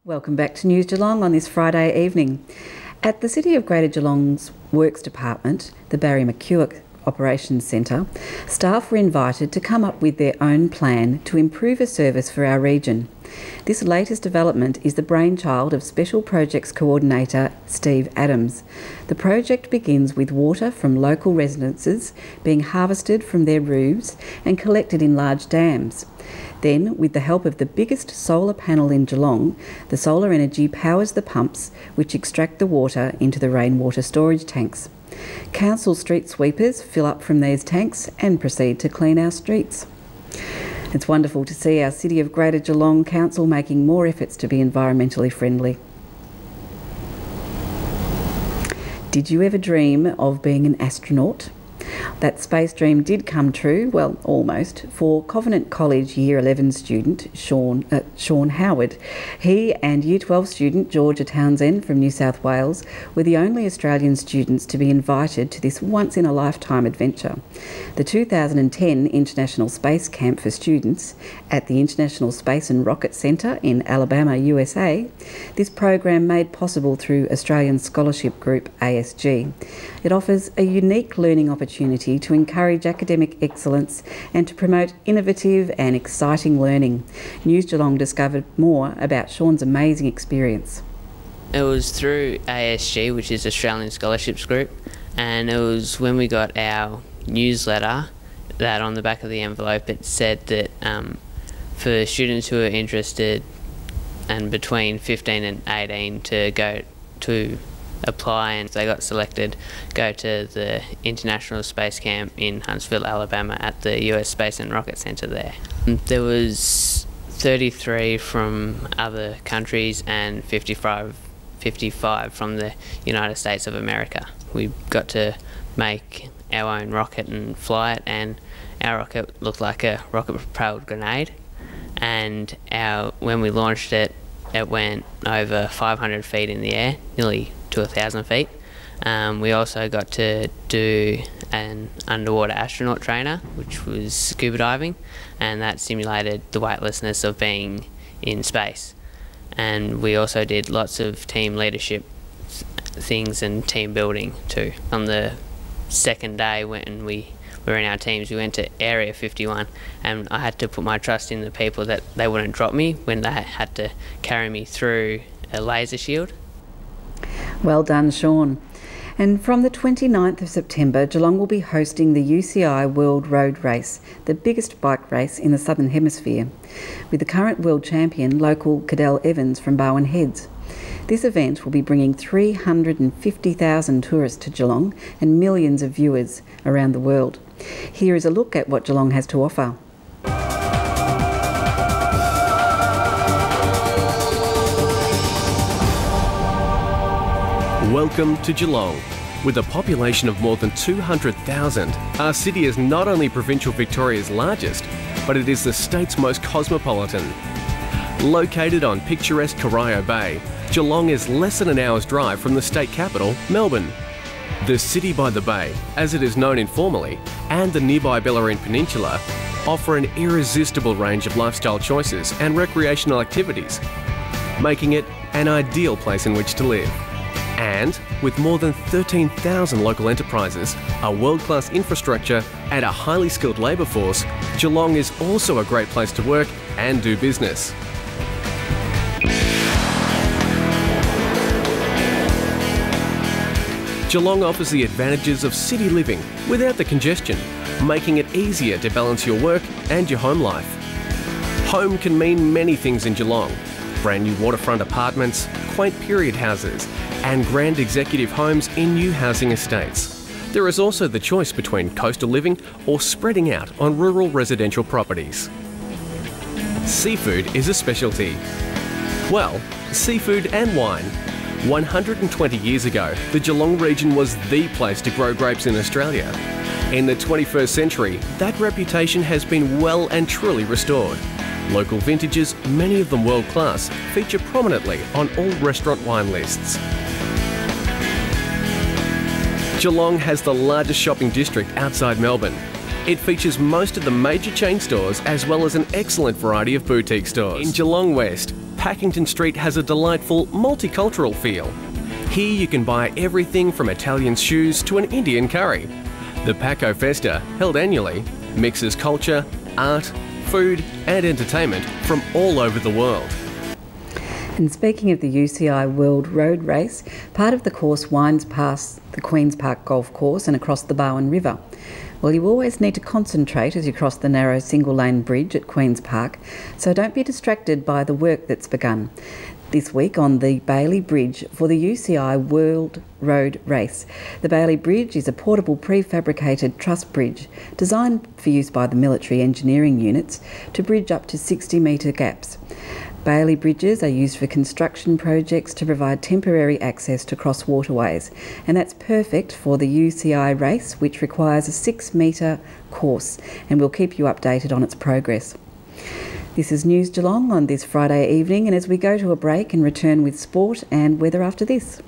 Welcome back to News Geelong on this Friday evening. At the City of Greater Geelong's Works Department, the Barry McCulloch Operations Centre, staff were invited to come up with their own plan to improve a service for our region. This latest development is the brainchild of Special Projects Coordinator Steve Adams. The project begins with water from local residences being harvested from their roofs and collected in large dams. Then, with the help of the biggest solar panel in Geelong, the solar energy powers the pumps which extract the water into the rainwater storage tanks. Council street sweepers fill up from these tanks and proceed to clean our streets. It's wonderful to see our City of Greater Geelong Council making more efforts to be environmentally friendly. Did you ever dream of being an astronaut? That space dream did come true, well, almost, for Covenant College Year 11 student Sean Howard. He and Year 12 student Georgia Townsend from New South Wales were the only Australian students to be invited to this once-in-a-lifetime adventure. The 2010 International Space Camp for Students at the International Space and Rocket Centre in Alabama, USA, this program made possible through Australian scholarship group ASG. It offers a unique learning opportunity to encourage academic excellence and to promote innovative and exciting learning. News Geelong discovered more about Sean's amazing experience. It was through ASG, which is Australian Scholarships Group, and it was when we got our newsletter that on the back of the envelope it said that for students who are interested and between 15 and 18 to go to apply, and if they got selected, go to the International Space Camp in Huntsville, Alabama at the US Space and Rocket Centre there. There was 33 from other countries and 55 from the United States of America. We got to make our own rocket and fly it, and our rocket looked like a rocket-propelled grenade, and when we launched it, it went over 500 feet in the air, nearly to 1,000 feet. We also got to do an underwater astronaut trainer, which was scuba diving, and that simulated the weightlessness of being in space. And we also did lots of team leadership things and team building too. On the second day when we were in our teams, we went to Area 51, and I had to put my trust in the people that they wouldn't drop me when they had to carry me through a laser shield. Well done, Sean. And from the 29th of September, Geelong will be hosting the UCI World Road Race, the biggest bike race in the Southern Hemisphere, with the current world champion, local Cadell Evans from Barwon Heads. This event will be bringing 350,000 tourists to Geelong and millions of viewers around the world. Here is a look at what Geelong has to offer. Welcome to Geelong. With a population of more than 200,000, our city is not only provincial Victoria's largest, but it is the state's most cosmopolitan. Located on picturesque Corio Bay, Geelong is less than an hour's drive from the state capital, Melbourne. The City by the Bay, as it is known informally, and the nearby Bellarine Peninsula offer an irresistible range of lifestyle choices and recreational activities, making it an ideal place in which to live. And with more than 13,000 local enterprises, a world-class infrastructure and a highly skilled labour force, Geelong is also a great place to work and do business. Geelong offers the advantages of city living without the congestion, making it easier to balance your work and your home life. Home can mean many things in Geelong. Brand new waterfront apartments, quaint period houses, and grand executive homes in new housing estates. There is also the choice between coastal living or spreading out on rural residential properties. Seafood is a specialty. Well, seafood and wine. 120 years ago, the Geelong region was the place to grow grapes in Australia. In the 21st century, that reputation has been well and truly restored. Local vintages, many of them world-class, feature prominently on all restaurant wine lists. Geelong has the largest shopping district outside Melbourne. It features most of the major chain stores as well as an excellent variety of boutique stores. In Geelong West, Packington Street has a delightful multicultural feel. Here you can buy everything from Italian shoes to an Indian curry. The Paco Festa, held annually, mixes culture, art, food and entertainment from all over the world. And speaking of the UCI World Road Race, part of the course winds past the Queen's Park Golf Course and across the Barwon River. Well, you always need to concentrate as you cross the narrow single-lane bridge at Queen's Park, so don't be distracted by the work that's begun this week on the Bailey Bridge for the UCI World Road Race. The Bailey Bridge is a portable prefabricated truss bridge designed for use by the military engineering units to bridge up to 60-metre gaps. Bailey bridges are used for construction projects to provide temporary access to cross waterways, and that's perfect for the UCI race, which requires a 6-metre course, and we'll keep you updated on its progress. This is News Geelong on this Friday evening, and as we go to a break and return with sport and weather after this.